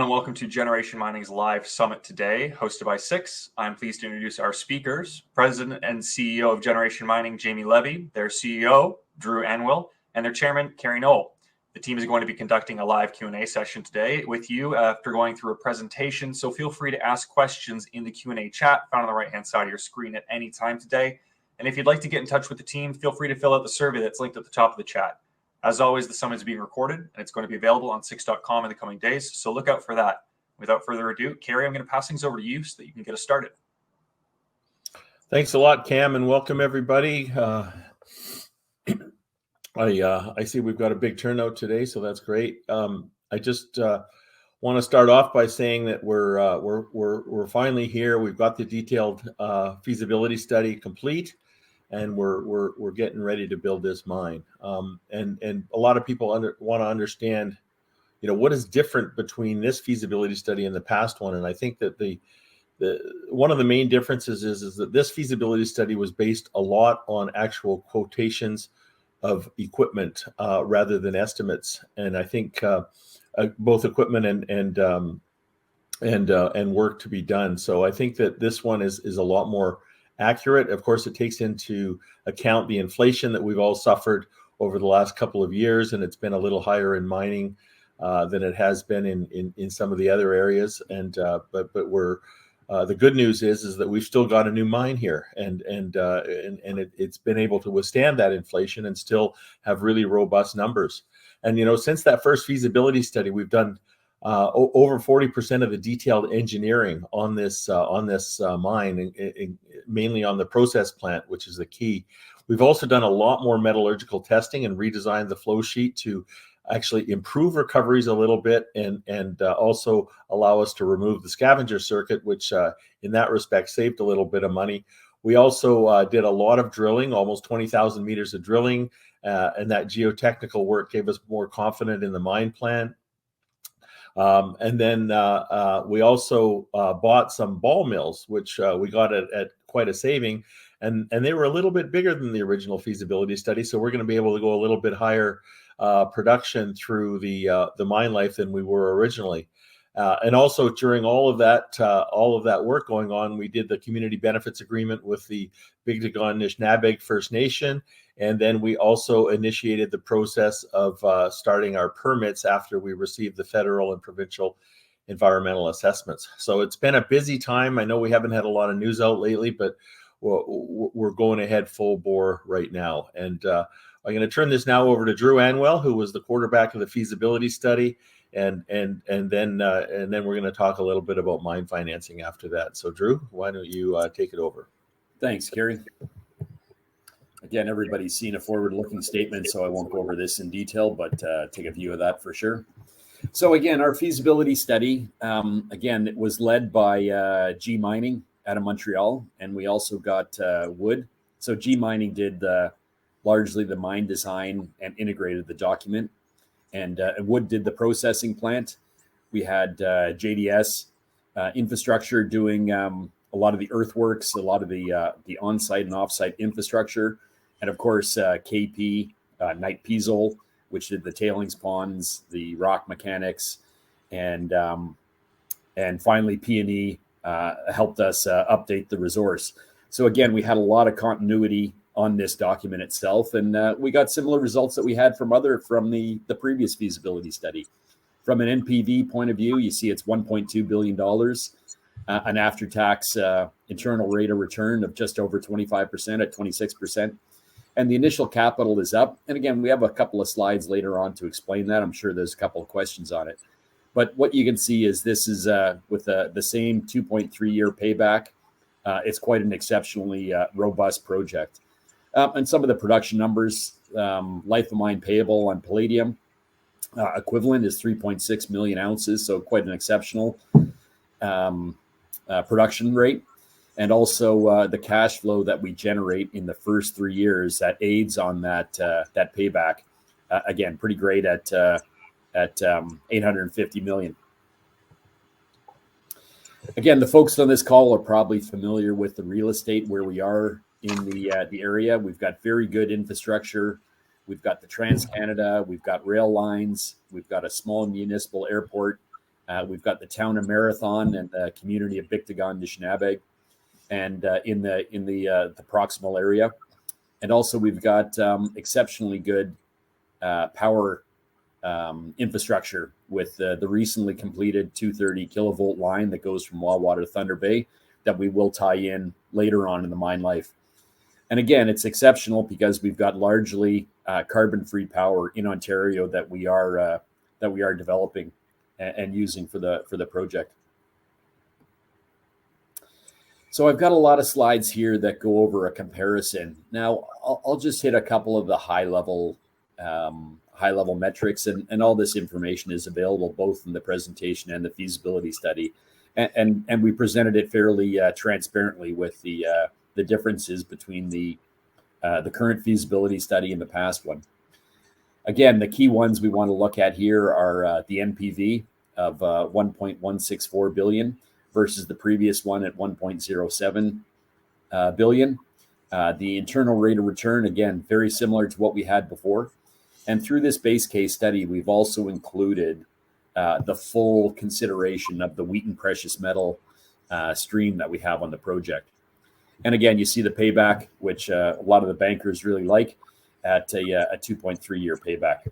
and welcome to Generation Mining's live summit today, hosted by Six. I'm pleased to introduce our speakers, President and CEO of Generation Mining, Jamie Levy, their CEO, Drew Anwill, and their chairman, Kerry Knoll. The team is going to be conducting a live Q&A session today with you after going through a presentation, so feel free to ask questions in the Q&A chat found on the right-hand side of your screen at any time today. And if you'd like to get in touch with the team, feel free to fill out the survey that's linked at the top of the chat. As always, the summit is being recorded, and it's going to be available on Six.com in the coming days, so look out for that. Without further ado, Kerry, I'm going to pass things over to you so that you can get us started. Thanks a lot, Cam, and welcome everybody. I see we've got a big turnout today, so that's great. I just want to start off by saying that we're finally here. We've got the detailed feasibility study complete, and we're getting ready to build this mine. And a lot of people want to understand, what is different between this feasibility study and the past one. And I think that the one of the main differences is that this feasibility study was based a lot on actual quotations of equipment rather than estimates. And I think both equipment and work to be done. So I think that this one is a lot more accurate. Of course, it takes into account the inflation that we've all suffered over the last couple of years, and it's been a little higher in mining than it has been in some of the other areas. And but we're the good news is that we've still got a new mine here, and it's been able to withstand that inflation and still have really robust numbers. And since that first feasibility study, we've done over 40% of the detailed engineering on this mine, mainly on the process plant, which is the key. We've also done a lot more metallurgical testing and redesigned the flow sheet to actually improve recoveries a little bit and also allow us to remove the scavenger circuit, which in that respect saved a little bit of money. We also did a lot of drilling, almost 20,000 meters of drilling, and that geotechnical work gave us more confidence in the mine plan. And then we also bought some ball mills, which we got at quite a saving, and they were a little bit bigger than the original feasibility study. So we're going to be able to go a little bit higher production through the mine life than we were originally. And also during all of that work going on, we did the community benefits agreement with the Bigdagon Nishnabeg First Nation. And then we also initiated the process of starting our permits after we received the federal and provincial environmental assessments. So it's been a busy time. I know we haven't had a lot of news out lately, but we're going ahead full bore right now. And I'm going to turn this now over to Drew Anwill, who was the quarterback of the feasibility study. And then we're going to talk a little bit about mine financing after that. So Drew, why don't you take it over? Thanks, Kerry. Again, everybody's seen a forward-looking statement, so I won't go over this in detail, but take a view of that for sure. So again, our feasibility study, again, it was led by G Mining out of Montreal, and we also got Wood. So G Mining did largely the mine design and integrated the document, and Wood did the processing plant. We had JDS infrastructure doing a lot of the earthworks, a lot of the on-site and off-site infrastructure. And of course, KP, Knight Piesel, which did the tailings ponds, the rock mechanics, and finally P&E helped us update the resource. So again, we had a lot of continuity on this document itself, and we got similar results that we had from the previous feasibility study. From an NPV point of view, you see it's $1.2 billion, an after-tax internal rate of return of just over 25% at 26%. And the initial capital is up. And again, we have a couple of slides later on to explain that. I'm sure there's a couple of questions on it. But what you can see is this is with the same 2.3-year payback. It's quite an exceptionally robust project. And some of the production numbers, life of mine payable on palladium equivalent is 3.6 million ounces. So quite an exceptional production rate. And also the cash flow that we generate in the first 3 years that aids on that payback. Again, pretty great at 850 million. Again, the folks on this call are probably familiar with the real estate where we are in the area. We've got very good infrastructure. We've got the Trans-Canada. We've got rail lines. We've got a small municipal airport. We've got the town of Marathon and the community of Bictagon Nishnabeg, and in the proximal area. And also we've got exceptionally good power infrastructure with the recently completed 230 kilovolt line that goes from Wahwah to Thunder Bay that we will tie in later on in the mine life. And again, it's exceptional because we've got largely carbon-free power in Ontario that we are developing and using for the project. So I've got a lot of slides here that go over a comparison. Now I'll just hit a couple of the high level metrics, and all this information is available both in the presentation and the feasibility study, and we presented it fairly transparently with the differences between the current feasibility study and the past one. Again, the key ones we want to look at here are the NPV of 1.164 billion versus the previous one at 1.07 billion. The internal rate of return, again, very similar to what we had before. And through this base case study, we've also included the full consideration of the Wheaton precious metal stream that we have on the project. And again, you see the payback, which a lot of the bankers really like, at a 2.3-year payback.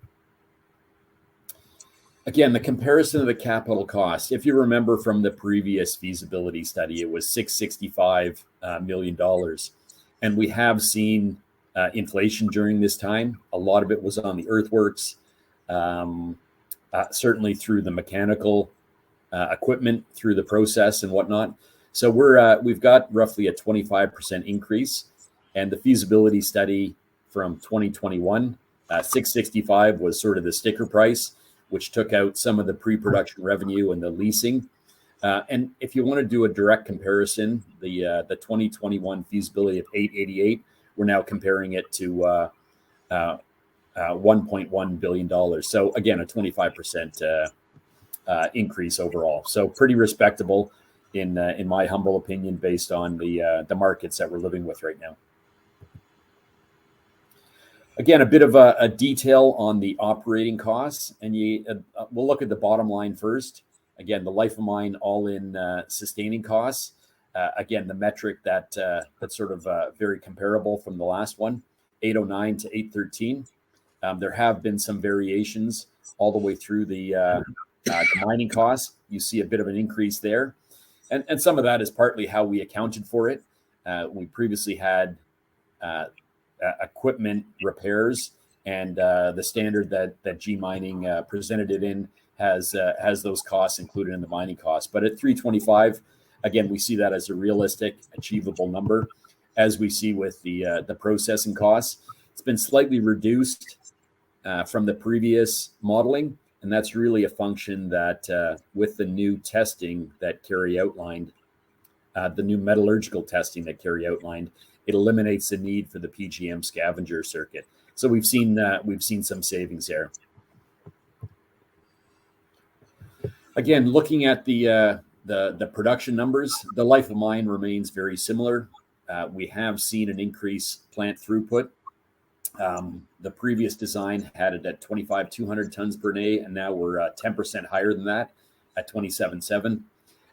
Again, the comparison of the capital cost. If you remember from the previous feasibility study, it was $665 million. And we have seen inflation during this time. A lot of it was on the earthworks, certainly through the mechanical equipment, through the process and whatnot. So we've got roughly a 25% increase, and the feasibility study from 2021, 665 was sort of the sticker price, which took out some of the pre-production revenue and the leasing. And if you want to do a direct comparison, the 2021 feasibility of 888, we're now comparing it to $1.1 billion. So again, a 25% increase overall. So pretty respectable in my humble opinion, based on the markets that we're living with right now. Again, a bit of a detail on the operating costs, and we'll look at the bottom line first. Again, the life of mine all-in sustaining costs. Again, the metric that's sort of very comparable from the last one, 809 to 813. There have been some variations all the way through the mining costs. You see a bit of an increase there. And some of that is partly how we accounted for it. We previously had equipment repairs, and the standard that G Mining presented it in has those costs included in the mining costs. But at 325, again, we see that as a realistic, achievable number. As we see with the processing costs, it's been slightly reduced from the previous modeling, and that's really a function that with the new testing that Kerry outlined, the new metallurgical testing that Kerry outlined, it eliminates the need for the PGM scavenger circuit. So we've seen some savings there. Again, looking at the production numbers, the life of mine remains very similar. We have seen an increased plant throughput. The previous design had it at 200 tons per day, and now we're 10% higher than that at 27.7.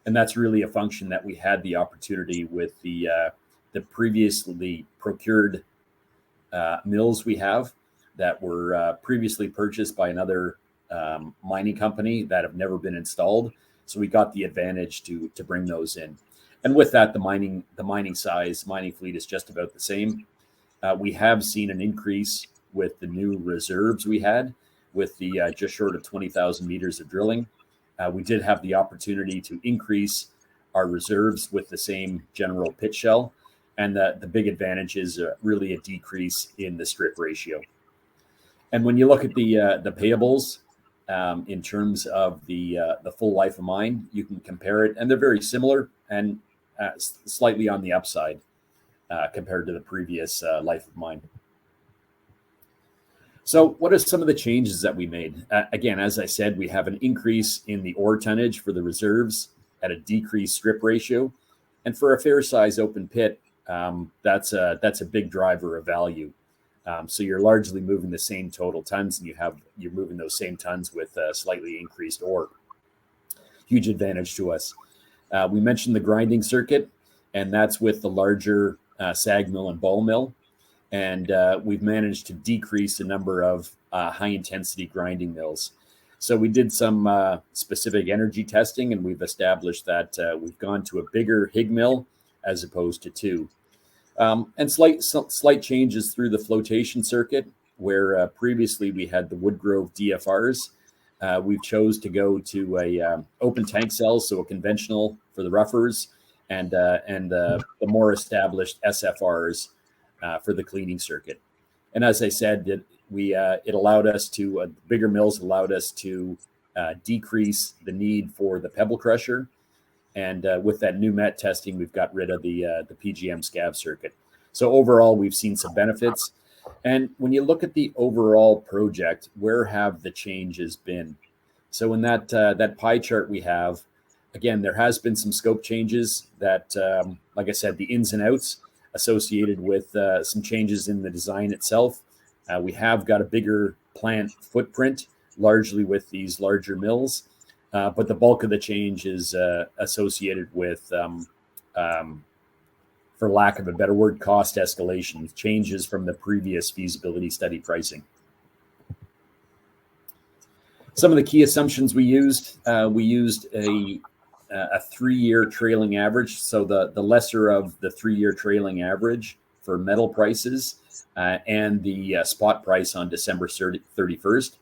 And that's really a function that we had the opportunity with the previously procured mills we have that were previously purchased by another mining company that have never been installed. So we got the advantage to bring those in. And with that, the mining fleet is just about the same. We have seen an increase with the new reserves we had with the just short of 20,000 meters of drilling. We did have the opportunity to increase our reserves with the same general pit shell. And the big advantage is really a decrease in the strip ratio. And when you look at the payables in terms of the full life of mine, you can compare it, and they're very similar and slightly on the upside compared to the previous life of mine. So what are some of the changes that we made? Again, as I said, we have an increase in the ore tonnage for the reserves at a decreased strip ratio. And for a fair size open pit, that's a big driver of value. So you're largely moving the same total tons, and you're moving those same tons with slightly increased ore. huge advantage to us. We mentioned the grinding circuit, and that's with the larger SAG mill and ball mill. And we've managed to decrease the number of high-intensity grinding mills. So we did some specific energy testing, and we've established that we've gone to a bigger HIG mill as opposed to two. And slight changes through the flotation circuit, where previously we had the Woodgrove DFRs. We've chose to go to a open tank cells, so a conventional for the roughers, and the more established SFRs for the cleaning circuit. And as I said, it allowed us to bigger mills allowed us to decrease the need for the pebble crusher. And with that new MET testing, we've got rid of the PGM scab circuit. So overall, we've seen some benefits. And when you look at the overall project, where have the changes been? So in that pie chart we have, again, there has been some scope changes that, like I said, the ins and outs associated with some changes in the design itself. We have got a bigger plant footprint, largely with these larger mills. But the bulk of the change is associated with, for lack of a better word, cost escalation, changes from the previous feasibility study pricing. Some of the key assumptions we used a 3-year trailing average. So the lesser of the 3-year trailing average for metal prices and the spot price on December 31st.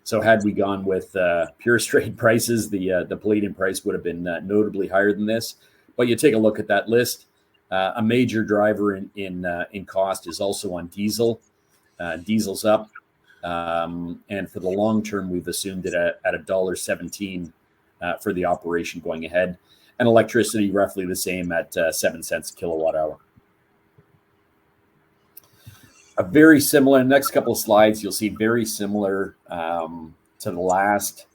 So had we gone with pure straight prices, the palladium price would have been notably higher than this. But you take a look at that list. A major driver in cost is also on diesel. Diesel's up, and for the long term, we've assumed it at $1.17 for the operation going ahead, and electricity roughly the same at 7 cents a kilowatt hour. A very similar, next couple of slides, you'll see very similar to the last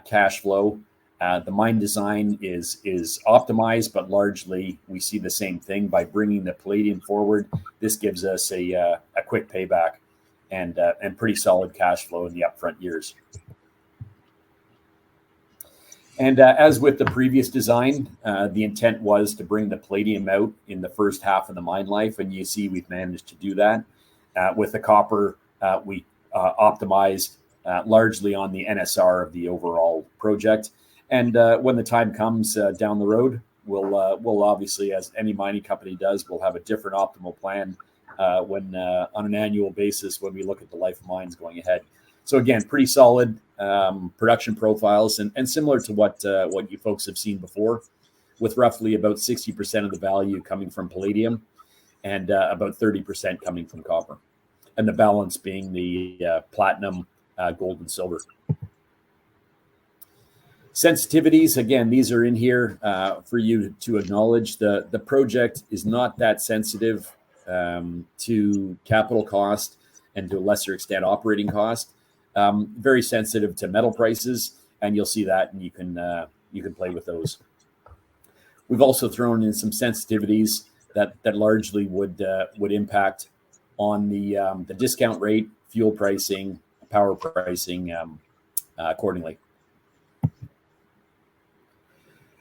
cash flow. The mine design is optimized, but largely we see the same thing by bringing the palladium forward. This gives us a quick payback and pretty solid cash flow in the upfront years. And as with the previous design, the intent was to bring the palladium out in the first half of the mine life, and you see we've managed to do that. With the copper, we optimized largely on the NSR of the overall project. And when the time comes down the road, we'll obviously, as any mining company does, we'll have a different optimal plan when on an annual basis when we look at the life of mines going ahead. So again, pretty solid production profiles and similar to what you folks have seen before, with roughly about 60% of the value coming from palladium and about 30% coming from copper, and the balance being the platinum, gold, and silver. Sensitivities, again, these are in here for you to acknowledge. The project is not that sensitive to capital cost and to a lesser extent operating cost. Very sensitive to metal prices, and you'll see that, and you can play with those. We've also thrown in some sensitivities that largely would impact on the discount rate, fuel pricing, power pricing accordingly.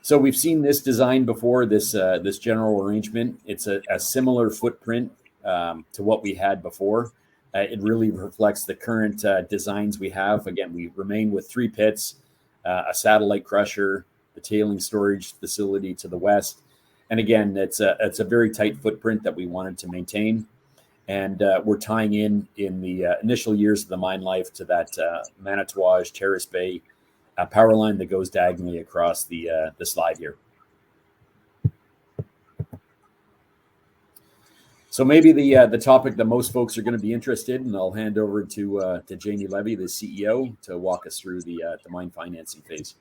So we've seen this design before, this general arrangement. It's a similar footprint to what we had before. It really reflects the current designs we have. Again, we remain with 3 pits, a satellite crusher, the tailing storage facility to the west. And again, it's a very tight footprint that we wanted to maintain. And we're tying in the initial years of the mine life to that Manitouage, Terrace Bay power line that goes diagonally across the slide here. So maybe the topic that most folks are going to be interested in, I'll hand over to Jamie Levy, the CEO, to walk us through the mine financing phase.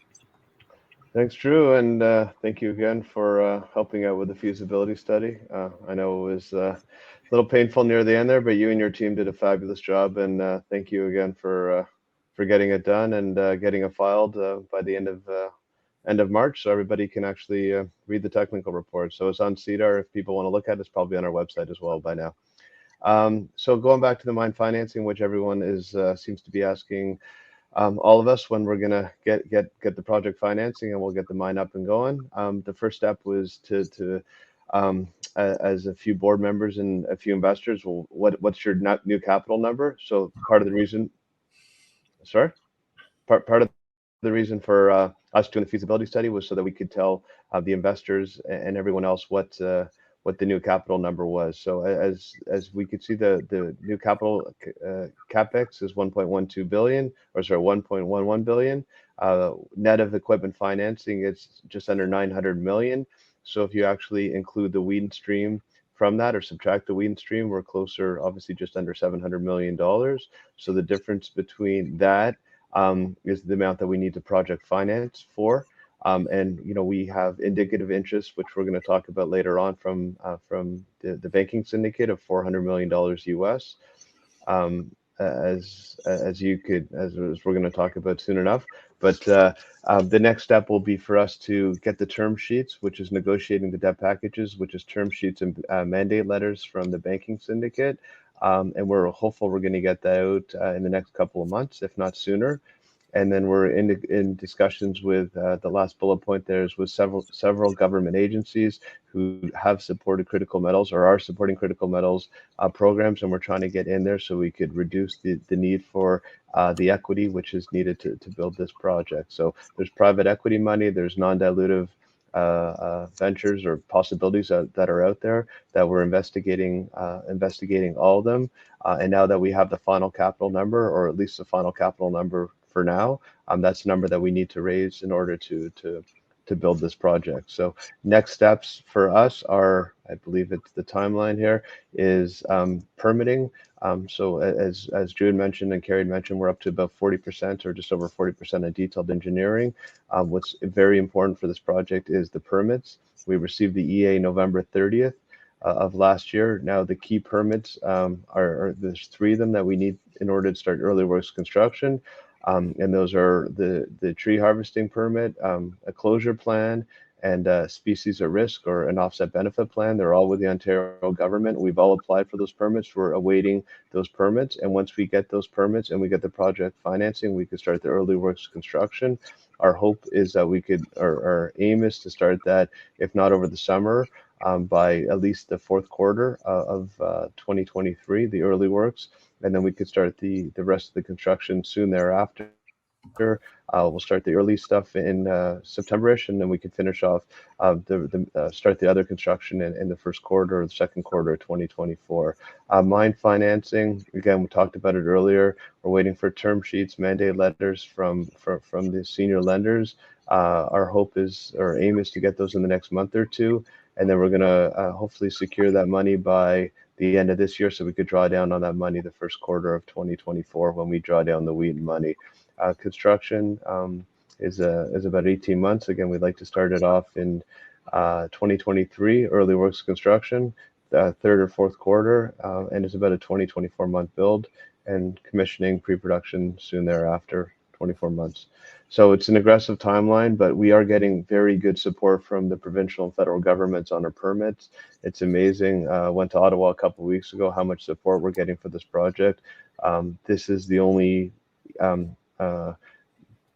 Thanks, Drew, and thank you again for helping out with the feasibility study. I know it was a little painful near the end there, but you and your team did a fabulous job, and thank you again for getting it done and getting it filed by the end of March, so everybody can actually read the technical report. So it's on CEDAR. If people want to look at it, it's probably on our website as well by now. So going back to the mine financing, which everyone seems to be asking, all of us when we're gonna get the project financing, and we'll get the mine up and going. The first step was to as a few board members and a few investors, well, what's your new capital number? So part of the reason, sorry, part of the reason for us doing the feasibility study was so that we could tell the investors and everyone else what the new capital number was. So as we could see, the new capital capex is 1.12 billion, or sorry, 1.11 billion. Net of equipment financing, it's just under 900 million. So if you actually include the weed stream from that or subtract the weed stream, we're closer, obviously, just under $700 million. So the difference between that is the amount that we need to project finance for. And we have indicative interest, which we're going to talk about later on, from the banking syndicate of $400 million US. As we're going to talk about soon enough. But the next step will be for us to get the term sheets, which is negotiating the debt packages, which is term sheets and mandate letters from the banking syndicate. And we're hopeful we're going to get that out in the next couple of months, if not sooner. And then we're in discussions with the last bullet point there is with several government agencies who have supported critical metals or are supporting critical metals programs, and we're trying to get in there so we could reduce the need for the equity which is needed to build this project. So there's private equity money, there's non-dilutive ventures or possibilities that are out there that we're investigating all of them. And now that we have the final capital number, or at least the final capital number for now, that's the number that we need to raise in order to build this project. So next steps for us are, I believe it's the timeline here, is permitting. So as Jude mentioned and Carrie mentioned, we're up to about 40% or just over 40% of detailed engineering. What's very important for this project is the permits. We received the EA November 30th of last year. Now the key permits are there's 3 of them that we need in order to start early works construction. And those are the tree harvesting permit, a closure plan, and species at risk or an offset benefit plan. They're all with the Ontario government. We've all applied for those permits. We're awaiting those permits. And once we get those permits and we get the project financing, we could start the early works construction. Our hope is that we could, our aim is to start that, if not over the summer, by at least the 4th quarter of 2023, the early works. And then we could start the rest of the construction soon thereafter. We'll start the early stuff in September-ish, and then we can finish off start the other construction in the 1st quarter or the 2nd quarter of 2024. Mine financing, again, we talked about it earlier. We're waiting for term sheets, mandate letters from the senior lenders. Our aim is to get those in the next month or 2, and then we're going to hopefully secure that money by the end of this year, so we could draw down on that money the 1st quarter of 2024 when we draw down the weed money. Construction is about 18 months. Again, we'd like to start it off in 2023, early works construction, 3rd or 4th quarter, and it's about a 24 month build, and commissioning pre-production soon thereafter, 24 months. So it's an aggressive timeline, but we are getting very good support from the provincial and federal governments on our permits. It's amazing. Went to Ottawa a couple of weeks ago, how much support we're getting for this project. This is the only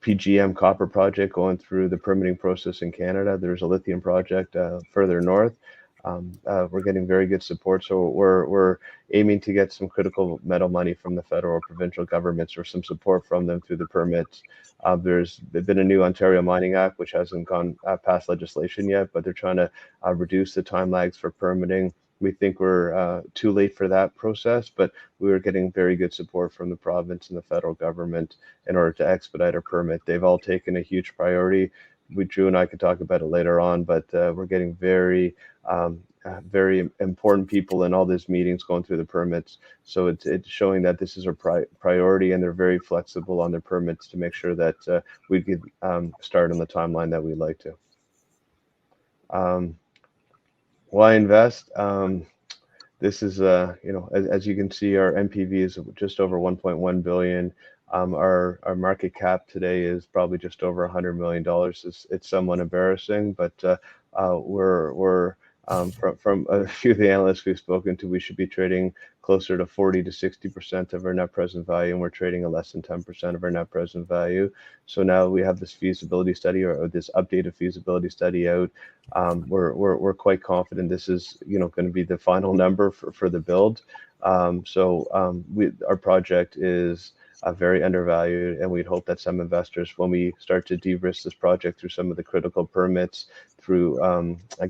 PGM copper project going through the permitting process in Canada. There's a lithium project further north. We're getting very good support, so we're aiming to get some critical metal money from the federal or provincial governments, or some support from them through the permits. There's been a new Ontario Mining Act, which hasn't gone past legislation yet, but they're trying to reduce the time lags for permitting. We think we're too late for that process, but we are getting very good support from the province and the federal government in order to expedite our permit. They've all taken a huge priority. Drew and I could talk about it later on, but we're getting very important people in all these meetings going through the permits. So it's showing that this is a priority, and they're very flexible on their permits to make sure that we could start on the timeline that we'd like to. Why invest? This is, as you can see, our NPV is just over 1.1 billion. Our market cap today is probably just over $100 million. It's somewhat embarrassing, but we're from a few of the analysts we've spoken to, we should be trading closer to 40 to 60% of our net present value, and we're trading at less than 10% of our net present value. So now we have this feasibility study, or this updated feasibility study out. We're quite confident this is going to be the final number for the build. Our project is very undervalued, and we'd hope that some investors, when we start to de-risk this project through some of the critical permits, through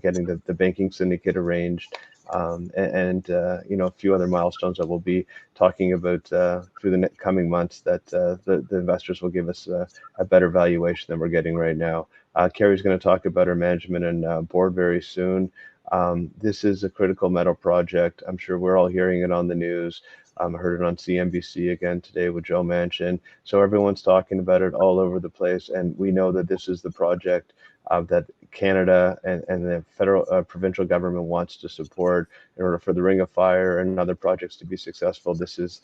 getting the banking syndicate arranged, and a few other milestones that we'll be talking about through the coming months, that the investors will give us a better valuation than we're getting right now. Carrie's going to talk about our management and board very soon. This is a critical metal project. I'm sure we're all hearing it on the news. I heard it on CNBC again today with Joe Manchin. So everyone's talking about it all over the place, and we know that this is the project that Canada and the federal provincial government wants to support in order for the Ring of Fire and other projects to be successful. This is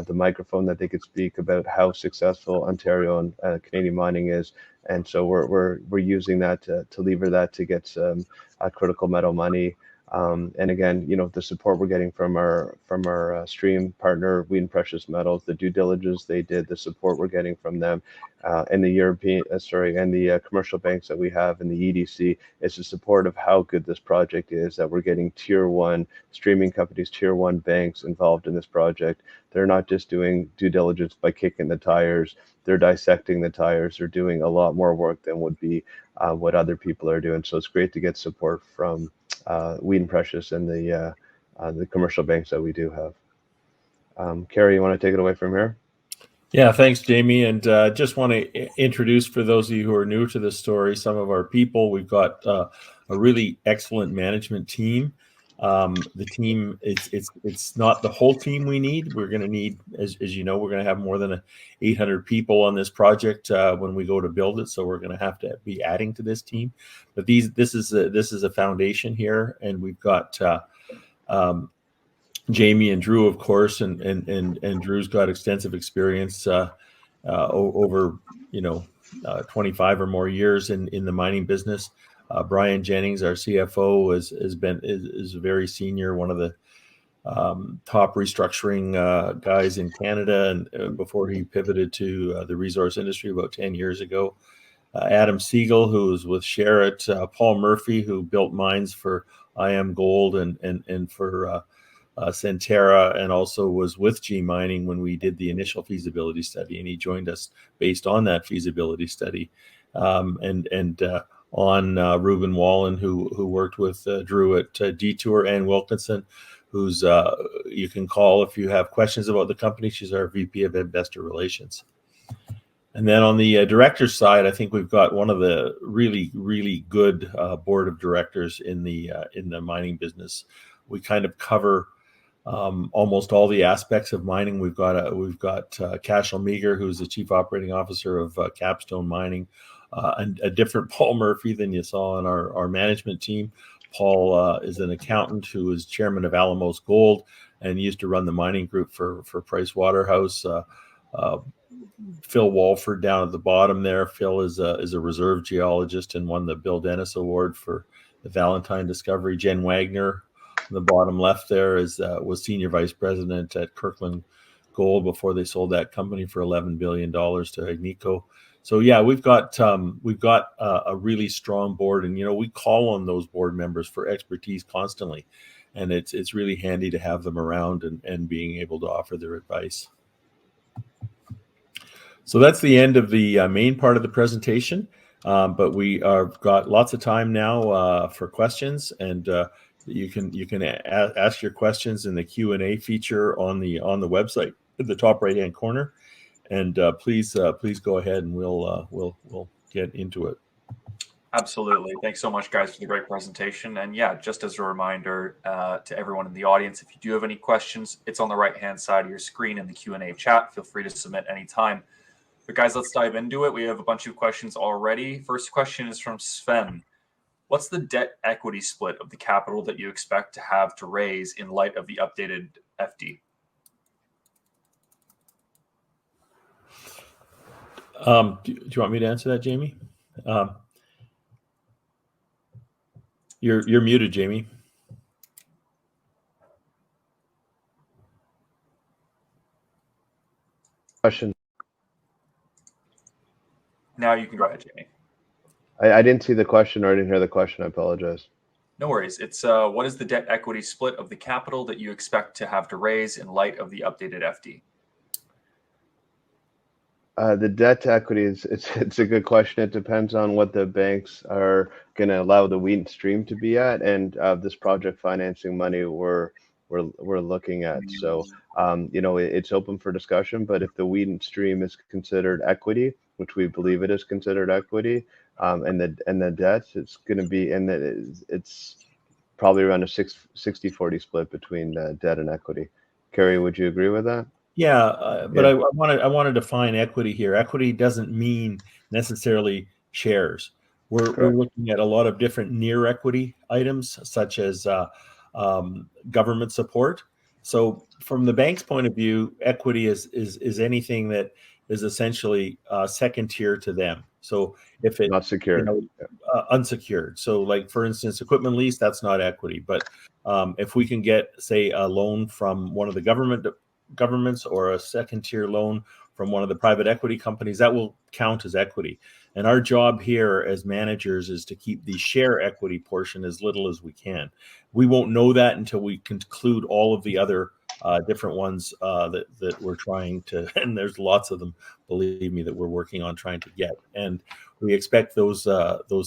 the microphone that they could speak about how successful Ontario and Canadian mining is, and so we're using that to lever that to get some critical metal money. And again, the support we're getting from our stream partner, Wheaton Precious Metals, the due diligence they did, the support we're getting from them, and the commercial banks that we have in the EDC, is the support of how good this project is, that we're getting tier one streaming companies, tier one banks involved in this project. They're not just doing due diligence by kicking the tires, they're dissecting the tires. They're doing a lot more work than would be what other people are doing. So it's great to get support from Wheaton Precious and the commercial banks that we do have. Carrie, you want to take it away from here? Yeah, thanks, Jamie. And just want to introduce, for those of you who are new to this story, some of our people. We've got a really excellent management team. The team, it's not the whole team we need. We're going to need, as you know, we're going to have more than 800 people on this project when we go to build it. So we're going to have to be adding to this team. But this is a foundation here, and we've got Jamie and Drew, of course, and Drew's got extensive experience over 25 or more years in the mining business. Brian Jennings, our CFO, is very senior, one of the top restructuring guys in Canada, and before he pivoted to the resource industry about 10 years ago. Adam Siegel, who was with Sherritt, Paul Murphy, who built mines for IM Gold and for Centerra, and also was with G Mining when we did the initial feasibility study, and he joined us based on that feasibility study. On Ruben Wallen, who worked with Drew at Detour, and Wilkinson, who's you can call if you have questions about the company. She's our VP of Investor Relations. And then on the director's side, I think we've got one of the really, really good board of directors in the mining business. We kind of cover almost all the aspects of mining. We've got Cashel Meager, who's the chief operating officer of Capstone Mining, and a different Paul Murphy than you saw on our management team. Paul is an accountant who is chairman of Alamos Gold and used to run the mining group for Price Waterhouse. Phil Walford down at the bottom there. Phil is a reserve geologist and won the Bill Dennis Award for the Valentine discovery. Jen Wagner, on the bottom left there, was senior vice president at Kirkland Gold before they sold that company for $11 billion to Agnico. So yeah, we've got a really strong board, and we call on those board members for expertise constantly, and it's really handy to have them around and being able to offer their advice. So that's the end of the main part of the presentation, but we have got lots of time now for questions, and you can ask your questions in the Q&A feature on the website at the top right hand corner. And please go ahead, and we'll get into it. Absolutely. Thanks so much, guys, for the great presentation. And yeah, just as a reminder to everyone in the audience, if you do have any questions, it's on the right-hand side of your screen in the Q&A chat. Feel free to submit anytime. But guys, let's dive into it. We have a bunch of questions already. First question is from Sven. What's the debt equity split of the capital that you expect to have to raise in light of the updated FD? Do you want me to answer that, Jamie? You're muted, Jamie. Question. Now you can go ahead, Jamie. I didn't see the question, or I didn't hear the question. I apologize. No worries. It's what is the debt equity split of the capital that you expect to have to raise in light of the updated FD? The debt to equity it's a good question. It depends on what the banks are going to allow the Wheaton stream to be at, and this project financing money we're looking at. So it's open for discussion. But if the Wheaton stream is considered equity, which we believe it is considered equity, and the debt, it's going to be, and it's probably around a 60-40 split between debt and equity. Kerry, would you agree with that? Yeah, but I want to define equity here. Equity doesn't mean necessarily shares. We're looking at a lot of different near equity items, such as government support. So from the bank's point of view, equity is anything that is essentially second tier to them. So if it Not secured. Unsecured. So like, for instance, equipment lease, that's not equity. But if we can get, say, a loan from one of the governments or a second tier loan from one of the private equity companies, that will count as equity. And our job here as managers is to keep the share equity portion as little as we can. We won't know that until we conclude all of the other different ones that we're trying to, and there's lots of them, believe me, that we're working on trying to get. And we expect those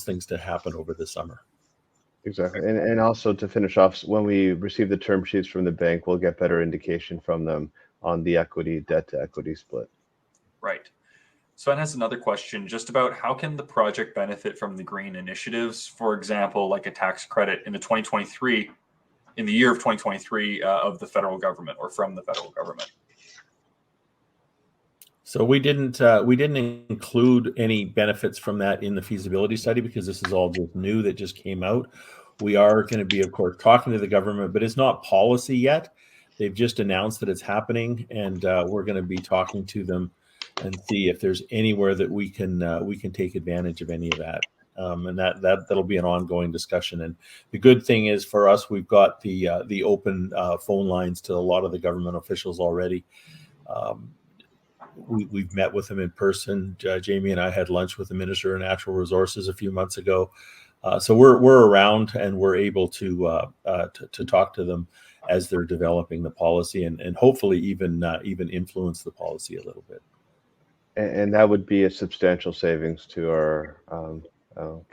things to happen over the summer. Exactly. And also to finish off, when we receive the term sheets from the bank, we'll get better indication from them on the equity debt to equity split. Right. Sven has another question just about how can the project benefit from the green initiatives, for example, like a tax credit in the year of 2023 of the federal government or from the federal government. So we didn't include any benefits from that in the feasibility study because this is all just new that just came out. We are going to be, of course, talking to the government, but it's not policy yet. They've just announced that it's happening, and we're going to be talking to them and see if there's anywhere that we can take advantage of any of that. And that'll be an ongoing discussion. And the good thing is for us, we've got the open phone lines to a lot of the government officials already. We've met with them in person. Jamie and I had lunch with the Minister of Natural Resources a few months ago. So we're around and we're able to talk to them as they're developing the policy and hopefully even influence the policy a little bit. And that would be a substantial savings to our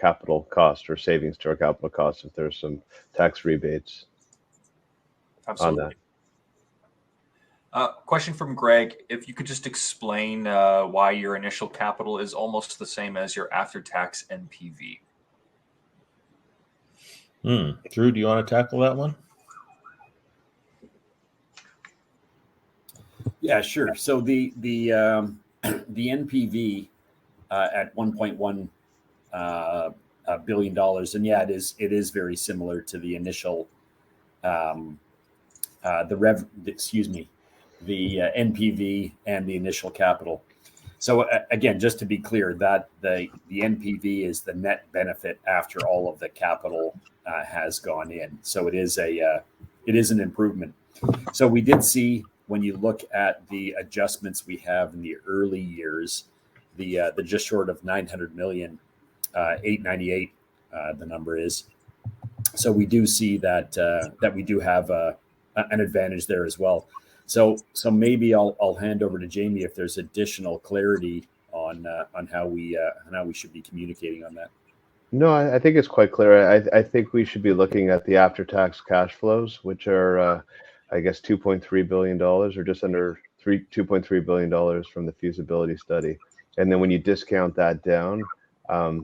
capital cost, or savings to our capital cost if there's some tax rebates. Absolutely. On that. Question from Greg. If you could just explain why your initial capital is almost the same as your after-tax NPV. Drew, do you want to tackle that one? Yeah, sure. So the NPV at $1.1 billion, and yeah, it is very similar to the initial the NPV and the initial capital. So again, just to be clear, that the NPV is the net benefit after all of the capital has gone in. So it is an improvement. So we did see, when you look at the adjustments we have in the early years, the just short of 900 million, 898, the number is. So we do see that we do have an advantage there as well. So maybe I'll hand over to Jamie if there's additional clarity on how we should be communicating on that. No, I think it's quite clear. I think we should be looking at the after-tax cash flows, which are, I guess, $2.3 billion, or just under $2.3 billion from the feasibility study. And then when you discount that down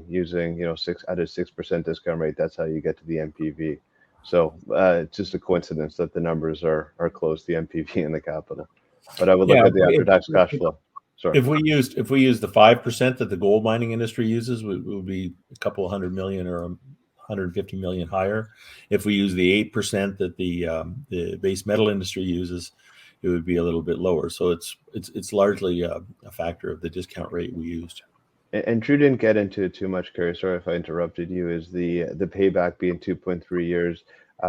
using, 6% discount rate, that's how you get to the NPV. So it's just a coincidence that the numbers are close, the NPV and the capital. But I would look at the after-tax cash flow. Sorry. If we used the 5% that the gold mining industry uses, it would be a couple of $100 million or 150 million higher. If we use the 8% that the base metal industry uses, it would be a little bit lower. So it's largely a factor of the discount rate we used. And Drew didn't get into it too much, Kerry. Sorry if I interrupted you. Is the payback being 2.3 years?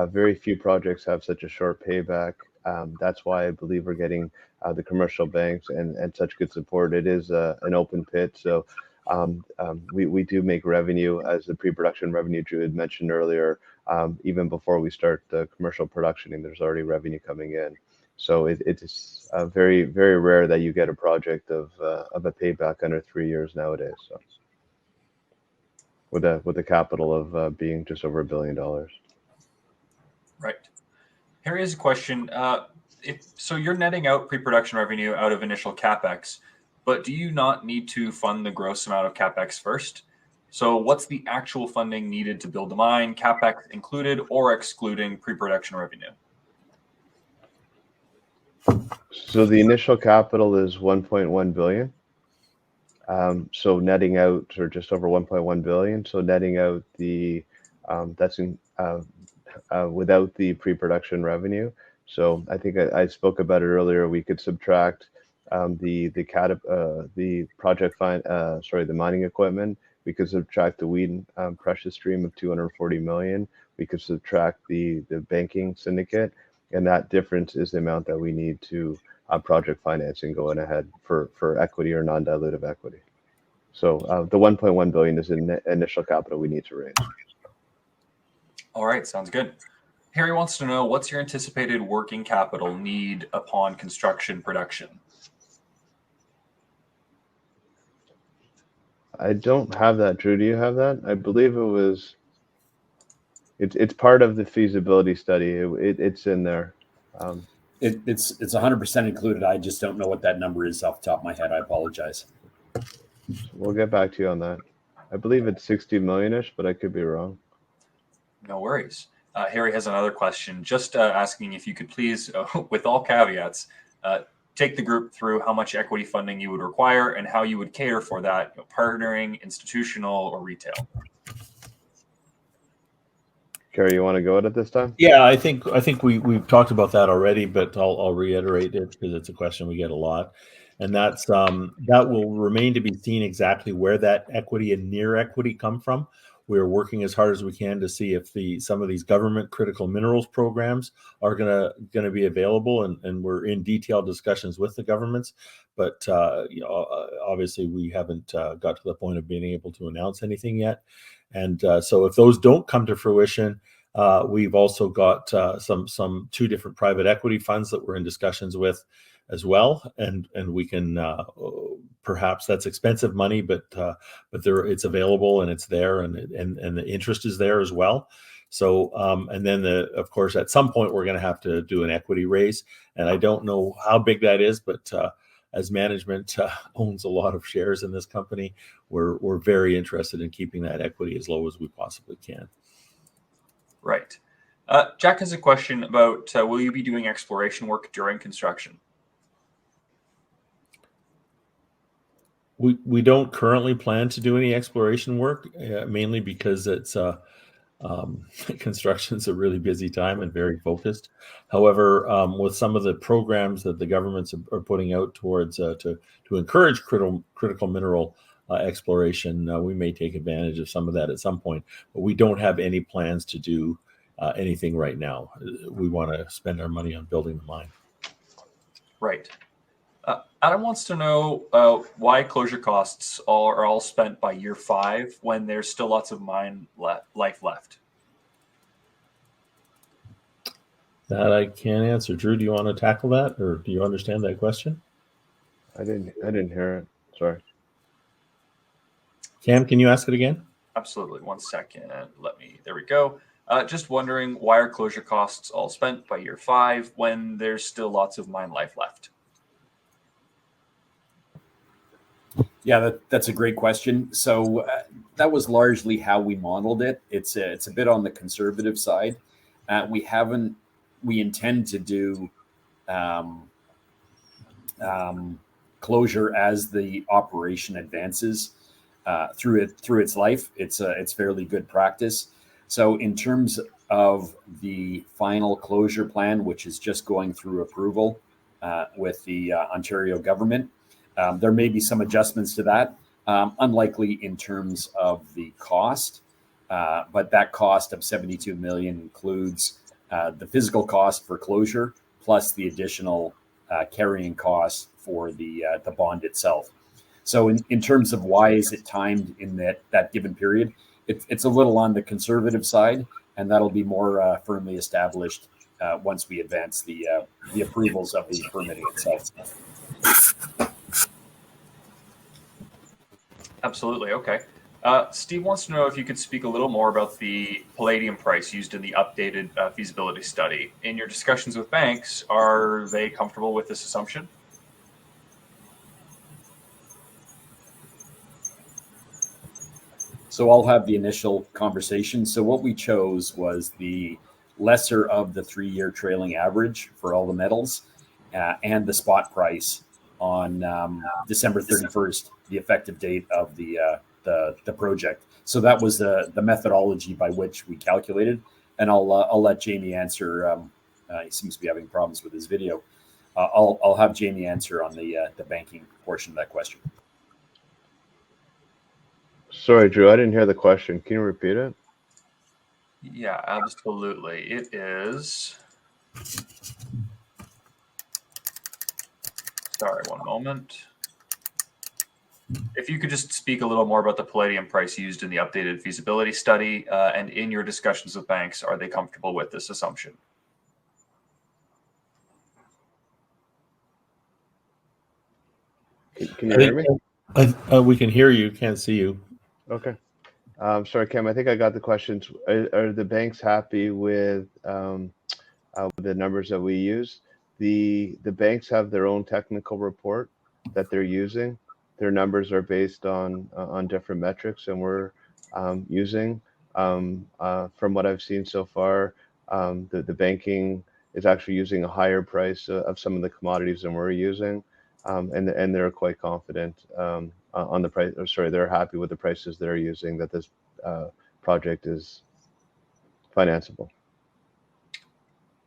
Very few projects have such a short payback. That's why I believe we're getting the commercial banks and such good support. It is an open pit, so we do make revenue as the pre-production revenue Drew had mentioned earlier. Even before we start the commercial production, and there's already revenue coming in. So it is very, very rare that you get a project of a payback under 3 years nowadays. So with a capital of being just over $1 billion. Right. Here is a question. So you're netting out pre-production revenue out of initial capex, but do you not need to fund the gross amount of capex first? So what's the actual funding needed to build the mine, capex included or excluding pre-production revenue? So the initial capital is 1.1 billion. So netting out, or just over 1.1 billion. So netting out the without the pre-production revenue. So I think I spoke about it earlier. We could subtract the mining equipment. We could subtract the weed precious stream of 240 million. We could subtract the banking syndicate, and that difference is the amount that we need to project financing going ahead for equity or non-dilutive equity. So the 1.1 billion is the initial capital we need to raise. All right, sounds good. Harry wants to know, what's your anticipated working capital need upon construction production? I don't have that. Drew, do you have that? I believe it was. It's part of the feasibility study. It's in there. It's 100% included. I just don't know what that number is off the top of my head. I apologize. We'll get back to you on that. I believe it's 60 million-ish, but I could be wrong. No worries. Harry has another question, just asking if you could please, with all caveats, take the group through how much equity funding you would require and how you would cater for that, partnering, institutional, or retail. Gary, you want to go at it this time? Yeah, I think we've talked about that already, but I'll reiterate it because it's a question we get a lot, and that's that will remain to be seen exactly where that equity and near equity come from. We're working as hard as we can to see if some of these government critical minerals programs are gonna be available, and we're in detailed discussions with the governments. But obviously we haven't got to the point of being able to announce anything yet. And so if those don't come to fruition, we've also got some two different private equity funds that we're in discussions with as well, and we can perhaps that's expensive money, but it's available and it's there, and the interest is there as well. So and then of course at some point we're going to have to do an equity raise, and I don't know how big that is, but as management owns a lot of shares in this company, we're very interested in keeping that equity as low as we possibly can. Right. Jack has a question about will you be doing exploration work during construction? We don't currently plan to do any exploration work, mainly because it's construction's a really busy time and very focused. However, with some of the programs that the governments are putting out towards to encourage critical mineral exploration, we may take advantage of some of that at some point. But we don't have any plans to do anything right now. We want to spend our money on building the mine. Right. Adam wants to know why closure costs are all spent by year 5 when there's still lots of mine life left. That I can't answer. Drew, do you want to tackle that, or do you understand that question? I didn't hear it. Sorry. Cam, can you ask it again? Absolutely. 1 second. There we go. Just wondering, why are closure costs all spent by year 5 when there's still lots of mine life left? Yeah, that's a great question. So that was largely how we modeled it. It's a bit on the conservative side. We intend to do closure as the operation advances through its life. It's fairly good practice. So in terms of the final closure plan, which is just going through approval with the Ontario government, there may be some adjustments to that, unlikely in terms of the cost, but that cost of 72 million includes the physical cost for closure plus the additional carrying costs for the bond itself. So in terms of why is it timed in that given period, it's a little on the conservative side, and that'll be more firmly established once we advance the approvals of the permitting itself. Absolutely. Okay. Steve wants to know if you could speak a little more about the palladium price used in the updated feasibility study. In your discussions with banks, are they comfortable with this assumption? So I'll have the initial conversation. So what we chose was the lesser of the 3-year trailing average for all the metals and the spot price on December 31st, the effective date of the project. So that was the methodology by which we calculated. And I'll let Jamie answer. He seems to be having problems with his video. I'll have Jamie answer on the banking portion of that question. Sorry, Drew, I didn't hear the question. Can you repeat it? Yeah, absolutely. It is. Sorry, one moment. If you could just speak a little more about the palladium price used in the updated feasibility study, and in your discussions with banks, are they comfortable with this assumption? Can you hear me? We can hear you, can't see you. Okay. Sorry, Cam, I think I got the questions. Are the banks happy with the numbers that we use? The banks have their own technical report that they're using. Their numbers are based on different metrics, and we're using, from what I've seen so far, the banking is actually using a higher price of some of the commodities than we're using, and they're quite confident on the price. Or sorry, they're happy with the prices they're using, that this project is financeable.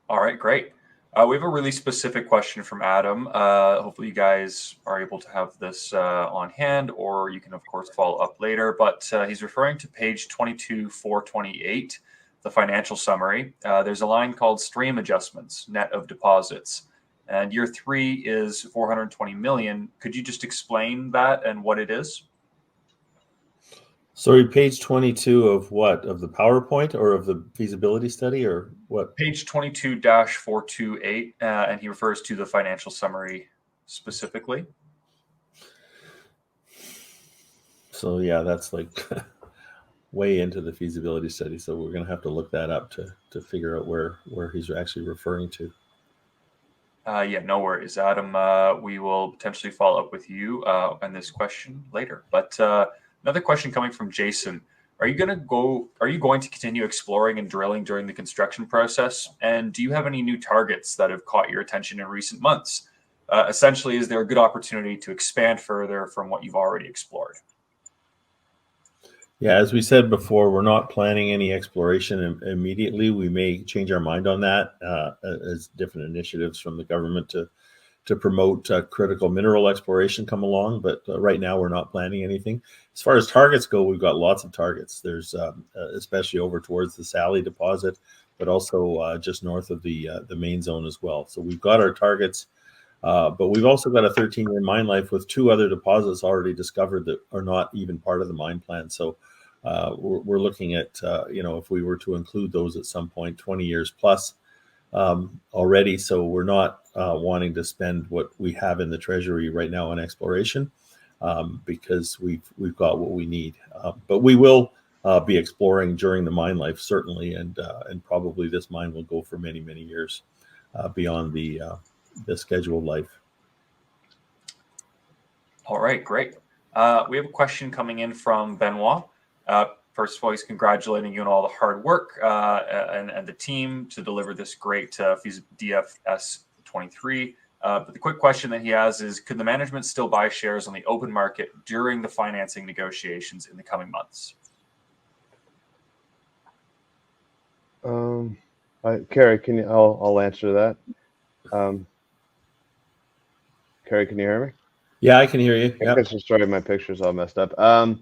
All right, great. We have a really specific question from Adam. Hopefully you guys are able to have this on hand, or you can, of course, follow up later. But he's referring to page 22-428, the financial summary. There's a line called stream adjustments, net of deposits. And year 3 is 420 million. Could you just explain that and what it is? Sorry, page 22 of what? Of the PowerPoint or of the feasibility study, or what? Page 22-428, and he refers to the financial summary specifically. So yeah, that's like way into the feasibility study. So we're going to have to look that up to figure out where he's actually referring to. Yeah, no worries, Adam. We will potentially follow up with you on this question later. But another question coming from Jason. Are you going to continue exploring and drilling during the construction process? And do you have any new targets that have caught your attention in recent months? Essentially, is there a good opportunity to expand further from what you've already explored? Yeah, as we said before, we're not planning any exploration immediately. We may change our mind on that as different initiatives from the government to promote critical mineral exploration come along. But right now, we're not planning anything. As far as targets go, we've got lots of targets. There's especially over towards the Sally deposit, but also just north of the main zone as well. So we've got our targets, but we've also got a 13-year mine life with 2 other deposits already discovered that are not even part of the mine plan. So we're looking at, if we were to include those at some point, 20 years plus already. So we're not wanting to spend what we have in the treasury right now on exploration because we've got what we need. But we will be exploring during the mine life, certainly, and probably this mine will go for many, many years beyond the scheduled life. All right, great. We have a question coming in from Benoit. First of all, he's congratulating you on all the hard work and the team to deliver this great DFS 23. But the quick question that he has is, could the management still buy shares on the open market during the financing negotiations in the coming months? Carrie, I'll answer that. Carrie, can you hear me? Yeah, I can hear you. Yeah. Sorry, my picture's all messed up. Yeah,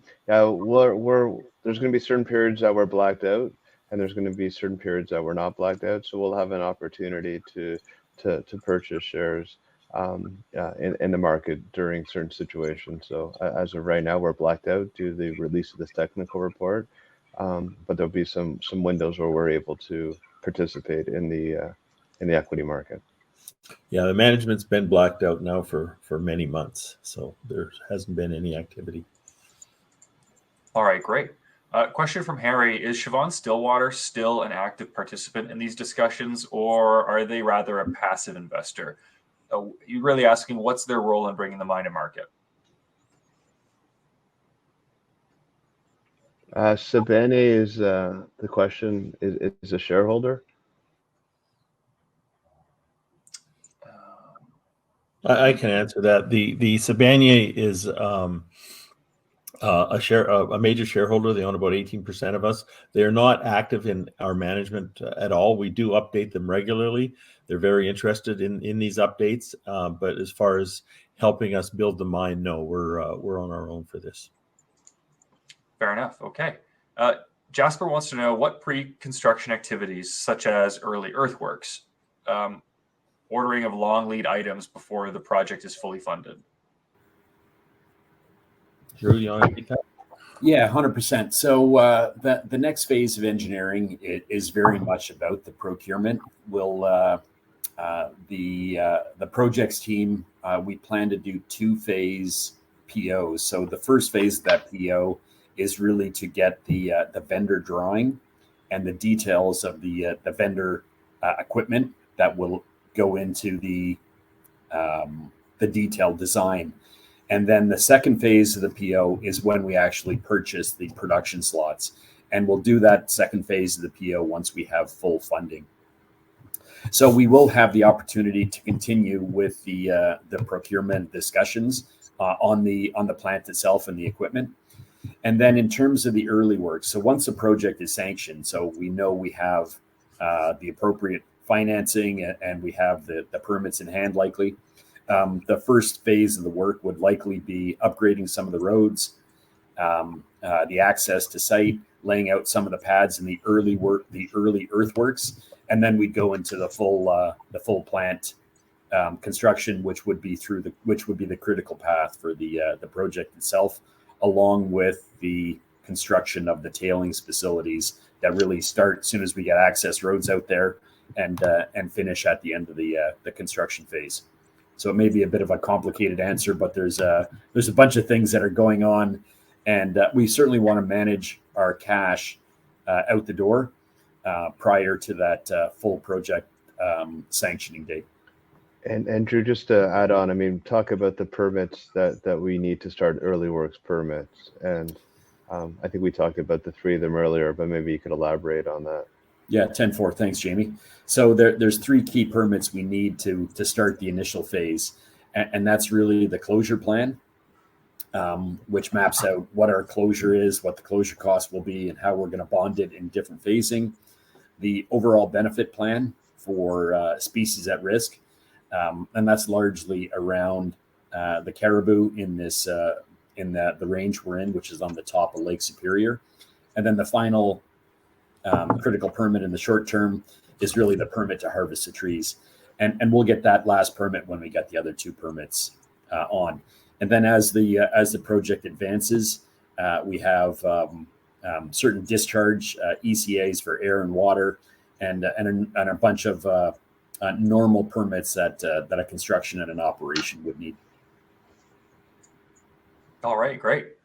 there's going to be certain periods that we're blacked out, and there's going to be certain periods that we're not blacked out. So we'll have an opportunity to to purchase shares in the market during certain situations. So as of right now, we're blacked out due to the release of this technical report. But there'll be some windows where we're able to participate in the equity market. Yeah, the management's been blacked out now for many months, so there hasn't been any activity. All right, great. Question from Harry: is Siobhan Stillwater still an active participant in these discussions, or are they rather a passive investor? You're really asking what's their role in bringing the mine to market. Sabene is the question is a shareholder. I can answer that. The Sabanier is a major shareholder. They own about 18% of us. They're not active in our management at all. We do update them regularly. They're very interested in these updates. But as far as helping us build the mine, no, we're on our own for this. Fair enough. Okay. Jasper wants to know what pre-construction activities, such as early earthworks, ordering of long lead items before the project is fully funded. Drew, you want to take that? Yeah, 100%. So the next phase of engineering is very much about the procurement. The projects team, we plan to do 2-phase POs. So the first phase of that PO is really to get the vendor drawing and the details of the vendor equipment that will go into the detailed design. And then the second phase of the PO is when we actually purchase the production slots. And we'll do that second phase of the PO once we have full funding. So we will have the opportunity to continue with the procurement discussions on the plant itself and the equipment. And then in terms of the early work, so once a project is sanctioned, so we know we have the appropriate financing and we have the permits in hand likely. The first phase of the work would likely be upgrading some of the roads, the access to site, laying out some of the pads in the early earthworks, and then we'd go into the full plant construction, which would be the critical path for the project itself, along with the construction of the tailings facilities that really start as soon as we get access roads out there and finish at the end of the construction phase. So it may be a bit of a complicated answer, but there's a bunch of things that are going on, and we certainly want to manage our cash out the door prior to that full project sanctioning date. And Drew, just to add on, I mean, talk about the permits that we need to start early works permits, and I think we talked about the 3 of them earlier, but maybe you could elaborate on that. Yeah, 10-4. Thanks, Jamie. So there's 3 key permits we need to start the initial phase, and that's really the closure plan, which maps out what our closure is, what the closure cost will be, and how we're going to bond it in different phasing. The overall benefit plan for species at risk, and that's largely around the caribou in this in the range we're in, which is on the top of Lake Superior, and then the final critical permit in the short term is really the permit to harvest the trees, and we'll get that last permit when we get the other 2 permits on. And then as the project advances, we have certain discharge ECAs for air and water, and a bunch of normal permits that a construction and an operation would need. All right, great.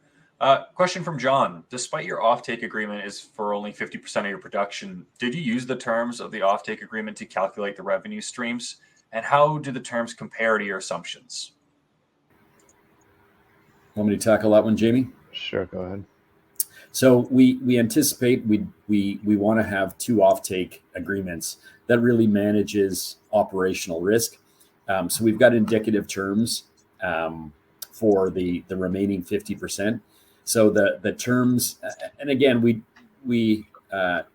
Question from John. Despite your offtake agreement is for only 50% of your production, did you use the terms of the offtake agreement to calculate the revenue streams? And how do the terms compare to your assumptions? Want me to tackle that one, Jamie? Sure, go ahead. So we anticipate we want to have 2 offtake agreements that really manages operational risk. So we've got indicative terms for the remaining 50%. So the terms, and again,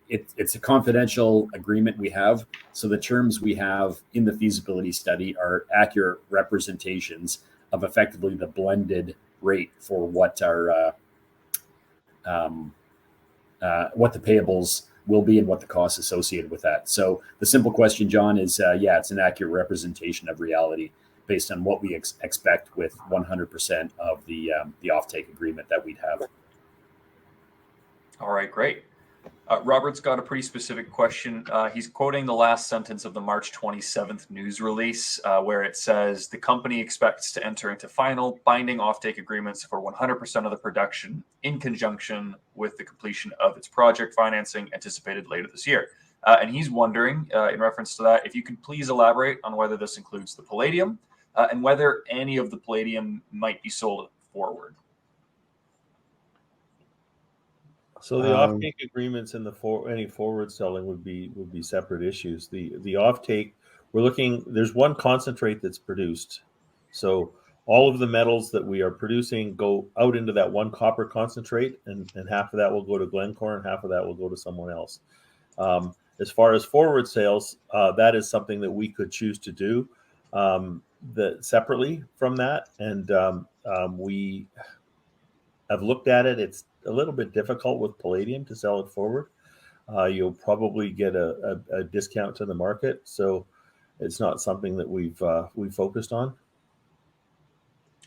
it's a confidential agreement we have. So the terms we have in the feasibility study are accurate representations of effectively the blended rate for what our what the payables will be and what the costs associated with that. So the simple question, John, is yeah, it's an accurate representation of reality based on what we expect with 100% of the offtake agreement that we'd have. All right, great. Robert's got a pretty specific question. He's quoting the last sentence of the March 27th news release, where it says the company expects to enter into final binding offtake agreements for 100% of the production in conjunction with the completion of its project financing anticipated later this year. And he's wondering, in reference to that, if you could please elaborate on whether this includes the palladium and whether any of the palladium might be sold forward. So the offtake agreements and any forward selling would be separate issues. The offtake, we're looking. There's one concentrate that's produced, so all of the metals that we are producing go out into that one copper concentrate, and half of that will go to Glencore, and half of that will go to someone else. As far as forward sales, that is something that we could choose to do separately from that, and we have looked at it. It's a little bit difficult with palladium to sell it forward. You'll probably get a discount to the market, so it's not something that we've focused on.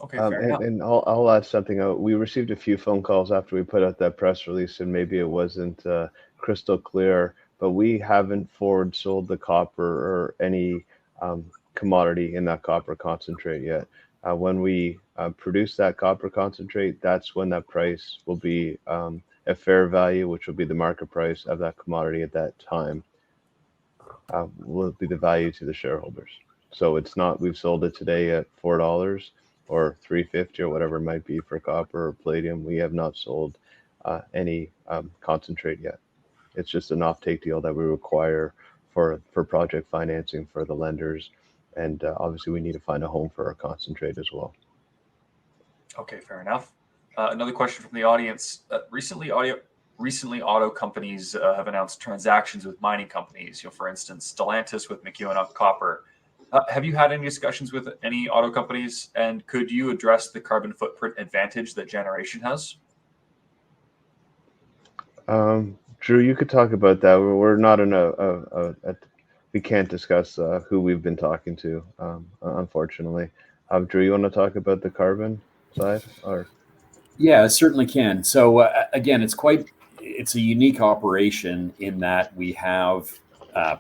Okay, fair enough. And I'll add something out. We received a few phone calls after we put out that press release, and maybe it wasn't crystal clear, but we haven't forward sold the copper or any commodity in that copper concentrate yet. When we produce that copper concentrate, that's when that price will be a fair value, which will be the market price of that commodity at that time, will be the value to the shareholders. So it's not, we've sold it today at $4 or $3.50 or whatever it might be for copper or palladium. We have not sold any concentrate yet. It's just an offtake deal that we require for project financing for the lenders. And obviously, we need to find a home for our concentrate as well. Okay, fair enough. Another question from the audience. Recently, auto companies have announced transactions with mining companies. For instance, Stellantis with McEwen Copper. Have you had any discussions with any auto companies? And could you address the carbon footprint advantage that Generation has? Drew, you could talk about that. We're not in we can't discuss who we've been talking to, unfortunately. Drew, you want to talk about the carbon side? Or yeah, certainly can. So again, it's a unique operation in that we have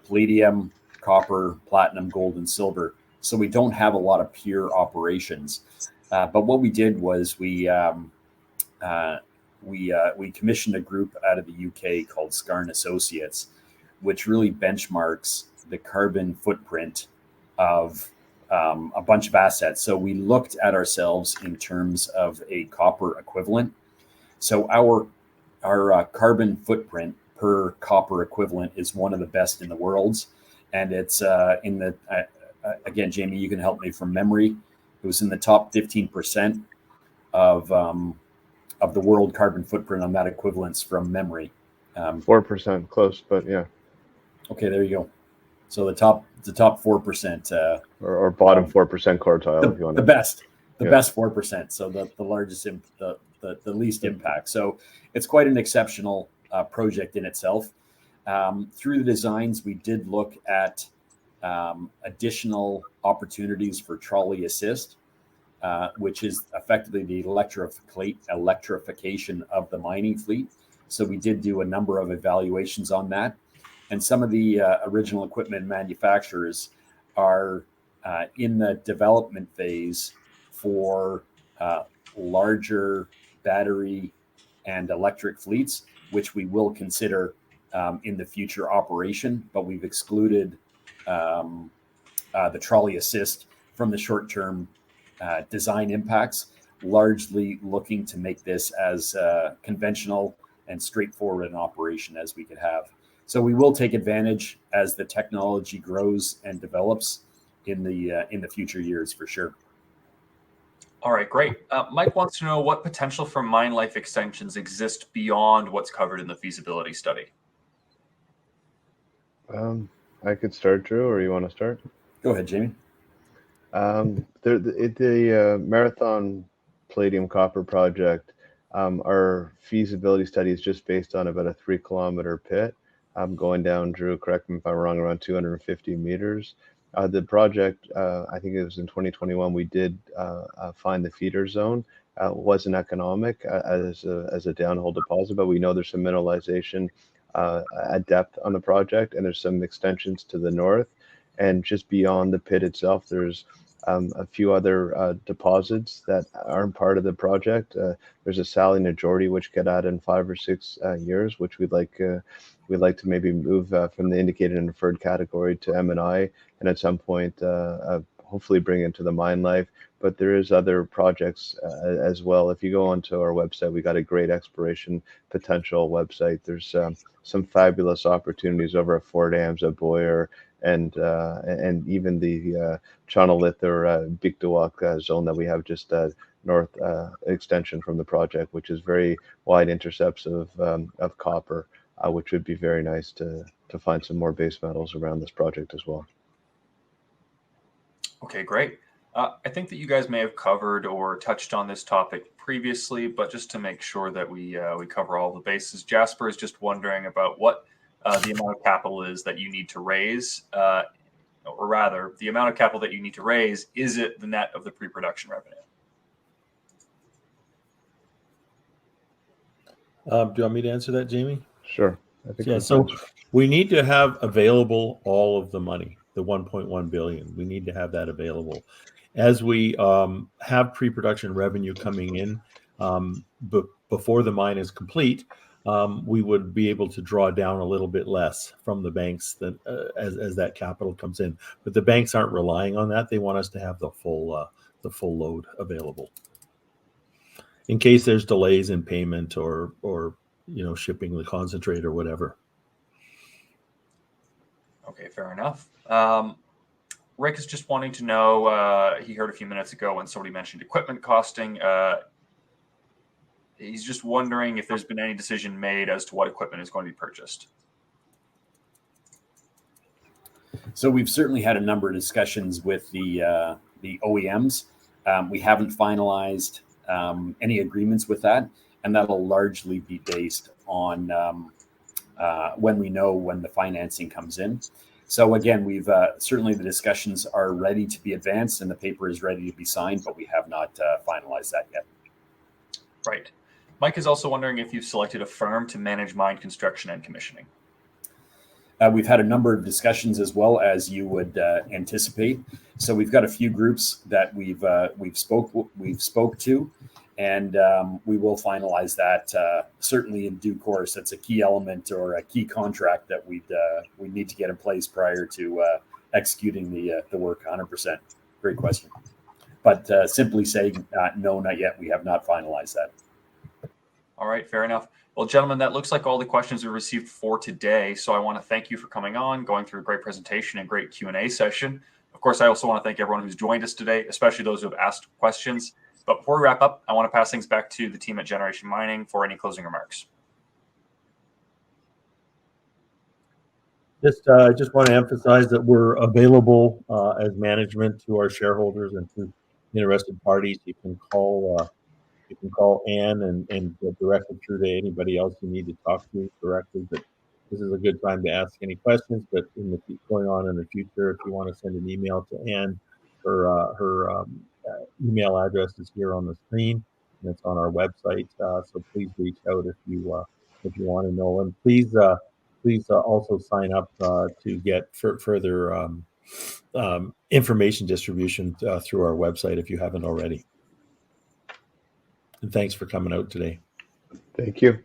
palladium, copper, platinum, gold, and silver. So we don't have a lot of pure operations. But what we did was we commissioned a group out of the UK called Scarn Associates, which really benchmarks the carbon footprint of a bunch of assets. So we looked at ourselves in terms of a copper equivalent. So our carbon footprint per copper equivalent is one of the best in the world. And it's again, Jamie, you can help me from memory. It was in the top 15% of the world carbon footprint on that equivalence from memory. 4%, close, but yeah. Okay, there you go. So the top 4%, or bottom 4% quartile, if you want the to. best 4%. So the largest, the least impact. So it's quite an exceptional project in itself. Through the designs, we did look at additional opportunities for trolley assist, which is effectively the electrification of the mining fleet. So we did do a number of evaluations on that. And some of the original equipment manufacturers are in the development phase for larger battery and electric fleets, which we will consider in the future operation. But we've excluded the trolley assist from the short-term design impacts, largely looking to make this as conventional and straightforward an operation as we could have. So we will take advantage as the technology grows and develops in the future years for sure. All right, great. Mike wants to know what potential for mine life extensions exist beyond what's covered in the feasibility study. I could start, Drew, or you want to start? Go ahead, Jamie. The Marathon Palladium Copper project, our feasibility study is just based on about a 3-kilometer pit. going down, Drew, correct me if I'm wrong, around 250 meters. The project, I think it was in 2021, we did find the feeder zone. Wasn't economic as a downhole deposit, but we know there's some mineralization at depth on the project, and there's some extensions to the north. And just beyond the pit itself, there's a few other deposits that aren't part of the project. There's a Sally and Geordie, which get out in 5 or 6 years, which we'd like to maybe move from the indicated and inferred category to M&I, and at some point hopefully bring into the mine life. But there is other projects as well. If you go onto our website, we got a great exploration potential website. There's some fabulous opportunities over at FortAms, at Boyer, and even the Chonolith or Big Duwak zone that we have just north extension from the project, which is very wide intercepts of copper, which would be very nice to find some more base metals around this project as well. Okay, great. I think that you guys may have covered or touched on this topic previously, but just to make sure that we cover all the bases, Jasper is just wondering about what the amount of capital is that you need to raise, or rather, the amount of capital that you need to raise, is it the net of the pre-production revenue? Do you want me to answer that, Jamie? Sure. I think yeah, so we need to have available all of the money, the 1.1 billion. We need to have that available. As we have pre-production revenue coming in before the mine is complete, we would be able to draw down a little bit less from the banks than, as that capital comes in. But the banks aren't relying on that. They want us to have the full load available in case there's delays in payment or shipping the concentrate or whatever. Okay, fair enough. Rick is just wanting to know, he heard a few minutes ago when somebody mentioned equipment costing. He's just wondering if there's been any decision made as to what equipment is going to be purchased. So we've certainly had a number of discussions with the OEMs. We haven't finalized any agreements with that, and that'll largely be based on when we know when the financing comes in. So again, we've certainly the discussions are ready to be advanced and the paper is ready to be signed, but we have not finalized that yet. Right. Mike is also wondering if you've selected a firm to manage mine construction and commissioning. We've had a number of discussions as well, as you would anticipate. So we've got a few groups that we've spoke to, and we will finalize that certainly in due course. That's a key element or a key contract that we need to get in place prior to executing the work. 100%. Great question. But simply saying no, not yet. We have not finalized that. All right, fair enough. Well, gentlemen, that looks like all the questions we received for today. So I want to thank you for coming on, going through a great presentation and great Q&A session. Of course, I also want to thank everyone who's joined us today, especially those who have asked questions. But before we wrap up, I want to pass things back to the team at Generation Mining for any closing remarks. I just want to emphasize that we're available as management to our shareholders and to interested parties. You can call Ann and get directed through to anybody else you need to talk to directly. But this is a good time to ask any questions. But going on in the future, if you want to send an email to Ann, her email address is here on the screen, and it's on our website. So please reach out if you want to know, and please also sign up to get further information distribution through our website if you haven't already. And thanks for coming out today. Thank you.